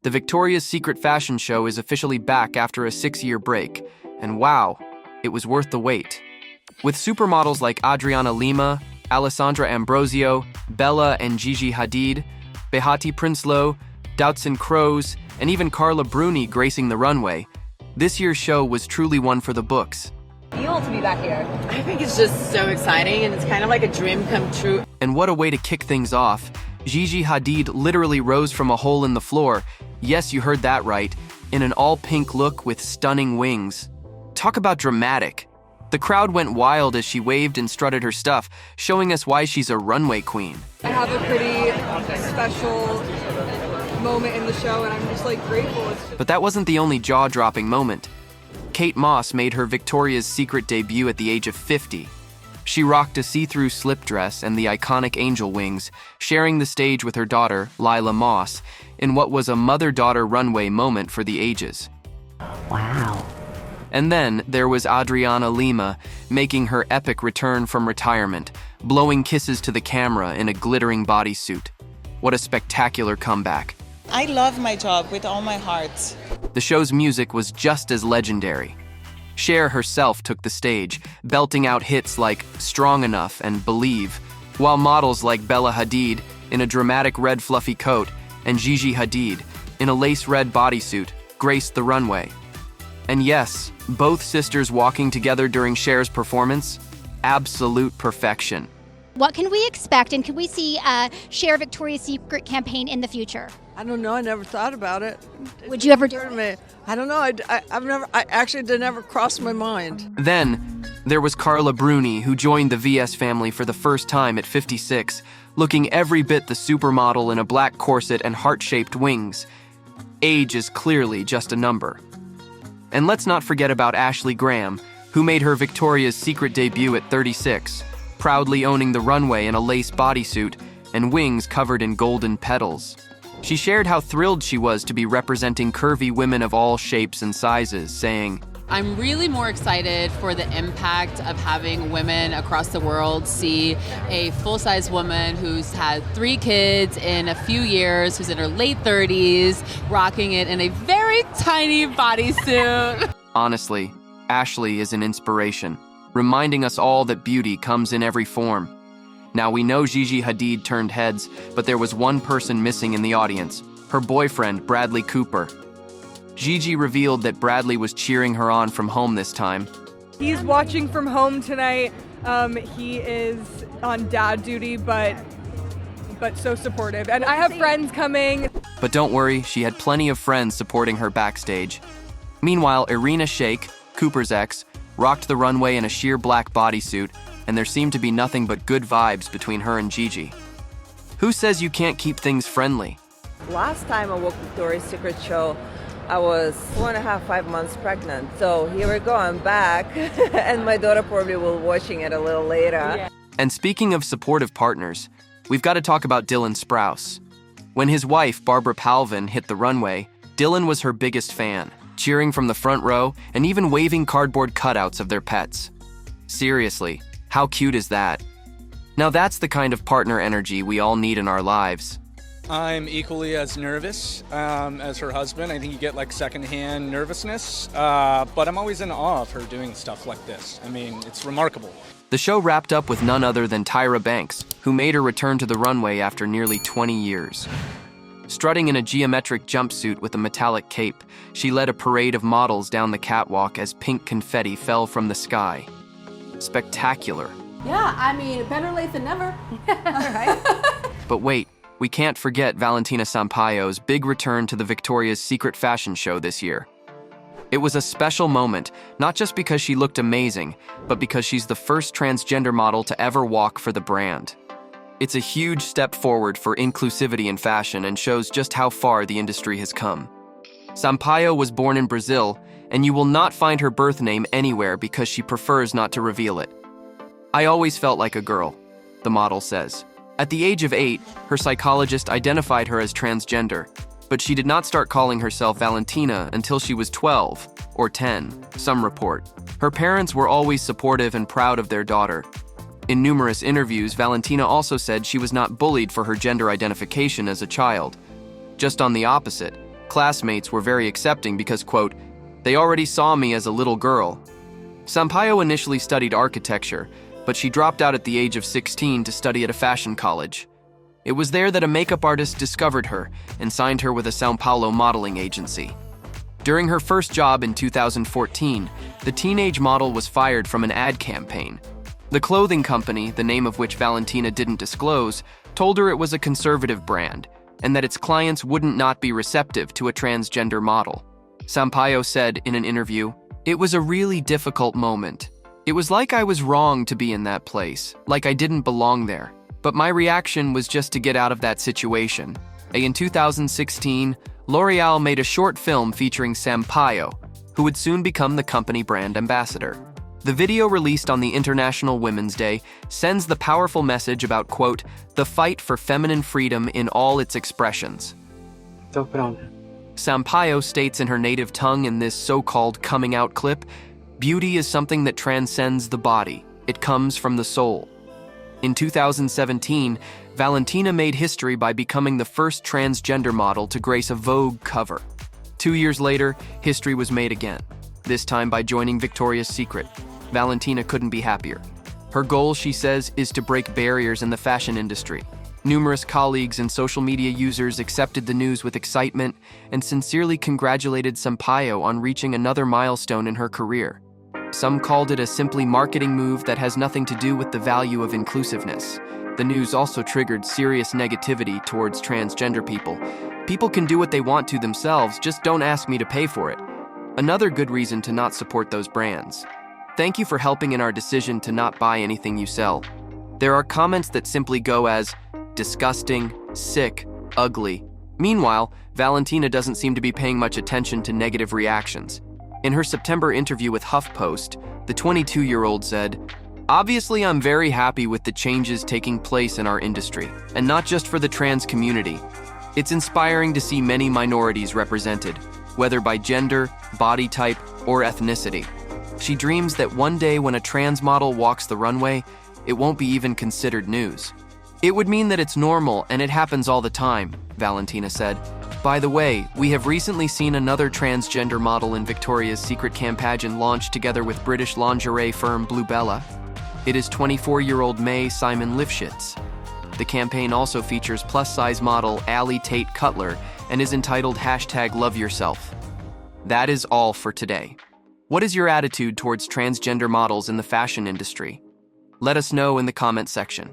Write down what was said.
The Victoria's Secret fashion show is officially back after a 6-year break, and wow, it was worth the wait. With supermodels like Adriana Lima, Alessandra Ambrosio, Bella and Gigi Hadid, Behati Prinsloo, Doutzen Kroes, and even Carla Bruni gracing the runway, this year's show was truly one for the books. Feel to be back here? I think it's just so exciting, and it's kind of like a dream come true. And what a way to kick things off. Gigi Hadid literally rose from a hole in the floor. Yes, you heard that right. In an all-pink look with stunning wings. Talk about dramatic. The crowd went wild as she waved and strutted her stuff, showing us why she's a runway queen. I have a pretty special moment in the show, and I'm just grateful. But that wasn't the only jaw-dropping moment. Kate Moss made her Victoria's Secret debut at the age of 50. She rocked a see-through slip dress and the iconic angel wings, sharing the stage with her daughter, Lila Moss, in what was a mother-daughter runway moment for the ages. Wow. And then there was Adriana Lima, making her epic return from retirement, blowing kisses to the camera in a glittering bodysuit. What a spectacular comeback. I love my job with all my heart. The show's music was just as legendary. Cher herself took the stage, belting out hits like Strong Enough and Believe, while models like Bella Hadid, in a dramatic red fluffy coat, and Gigi Hadid, in a lace red bodysuit, graced the runway. And yes, both sisters walking together during Cher's performance, absolute perfection. What can we expect, and can we see a Cher Victoria's Secret campaign in the future? I don't know. I never thought about it. Would you ever do it? I don't know. I actually did never cross my mind. Then, there was Carla Bruni, who joined the VS family for the first time at 56, looking every bit the supermodel in a black corset and heart-shaped wings. Age is clearly just a number. And let's not forget about Ashley Graham, who made her Victoria's Secret debut at 36, proudly owning the runway in a lace bodysuit and wings covered in golden petals. She shared how thrilled she was to be representing curvy women of all shapes and sizes, saying, I'm really more excited for the impact of having women across the world see a full-size woman who's had 3 kids in a few years, who's in her late 30s, rocking it in a very tiny bodysuit. Honestly, Ashley is an inspiration, reminding us all that beauty comes in every form. Now, we know Gigi Hadid turned heads, but there was one person missing in the audience, her boyfriend, Bradley Cooper. Gigi revealed that Bradley was cheering her on from home this time. He's watching from home tonight. He is on dad duty, but so supportive. And I have friends coming. But don't worry, she had plenty of friends supporting her backstage. Meanwhile, Irina Shayk, Cooper's ex, rocked the runway in a sheer black bodysuit, and there seemed to be nothing but good vibes between her and Gigi. Who says you can't keep things friendly? Last time I worked Victoria's Secret show, I was 4.5, 5 months pregnant. So here we go, I'm back, and my daughter probably will be watching it a little later. Yeah. And speaking of supportive partners, we've got to talk about Dylan Sprouse. When his wife, Barbara Palvin, hit the runway, Dylan was her biggest fan, cheering from the front row and even waving cardboard cutouts of their pets. Seriously, how cute is that? Now that's the kind of partner energy we all need in our lives. I'm equally as nervous as her husband. I think you get secondhand nervousness, but I'm always in awe of her doing stuff like this. I mean, it's remarkable. The show wrapped up with none other than Tyra Banks, who made her return to the runway after nearly 20 years. Strutting in a geometric jumpsuit with a metallic cape, she led a parade of models down the catwalk as pink confetti fell from the sky. Spectacular. Yeah, I mean, better late than never. Right? But wait, we can't forget Valentina Sampaio's big return to the Victoria's Secret fashion show this year. It was a special moment, not just because she looked amazing, but because she's the first transgender model to ever walk for the brand. It's a huge step forward for inclusivity in fashion and shows just how far the industry has come. Sampaio was born in Brazil, and you will not find her birth name anywhere because she prefers not to reveal it. I always felt like a girl, the model says. At the age of 8, her psychologist identified her as transgender, but she did not start calling herself Valentina until she was 12 or 10, some report. Her parents were always supportive and proud of their daughter. In numerous interviews, Valentina also said she was not bullied for her gender identification as a child. Just on the opposite, classmates were very accepting because, quote, they already saw me as a little girl. Sampaio initially studied architecture, but she dropped out at the age of 16 to study at a fashion college. It was there that a makeup artist discovered her and signed her with a São Paulo modeling agency. During her first job in 2014, the teenage model was fired from an ad campaign. The clothing company, the name of which Valentina didn't disclose, told her it was a conservative brand and that its clients wouldn't not be receptive to a transgender model. Sampaio said in an interview, "It was a really difficult moment. It was like I was wrong to be in that place, like I didn't belong there. But my reaction was just to get out of that situation." In 2016, L'Oreal made a short film featuring Sampaio, who would soon become the company brand ambassador. The video released on the International Women's Day sends the powerful message about, quote, the fight for feminine freedom in all its expressions. Sampaio states in her native tongue in this so-called coming out clip, "Beauty is something that transcends the body. It comes from the soul." In 2017, Valentina made history by becoming the first transgender model to grace a Vogue cover. 2 years later, history was made again, this time by joining Victoria's Secret. Valentina couldn't be happier. Her goal, she says, is to break barriers in the fashion industry. Numerous colleagues and social media users accepted the news with excitement and sincerely congratulated Sampaio on reaching another milestone in her career. Some called it a simply marketing move that has nothing to do with the value of inclusiveness. The news also triggered serious negativity towards transgender people. People can do what they want to themselves, just don't ask me to pay for it. Another good reason to not support those brands. Thank you for helping in our decision to not buy anything you sell. There are comments that simply go as disgusting, sick, ugly. Meanwhile, Valentina doesn't seem to be paying much attention to negative reactions. In her September interview with HuffPost, the 22-year-old said, "Obviously, I'm very happy with the changes taking place in our industry, and not just for the trans community. It's inspiring to see many minorities represented, whether by gender, body type, or ethnicity. She dreams that one day when a trans model walks the runway, it won't be even considered news. It would mean that it's normal and it happens all the time," Valentina said. By the way, we have recently seen another transgender model in Victoria's Secret campaign launched together with British lingerie firm Bluebella. It is 24-year-old May Simon Lifshitz. The campaign also features plus-size model Allie Tate Cutler and is entitled #LoveYourself. That is all for today. What is your attitude towards transgender models in the fashion industry? Let us know in the comment section.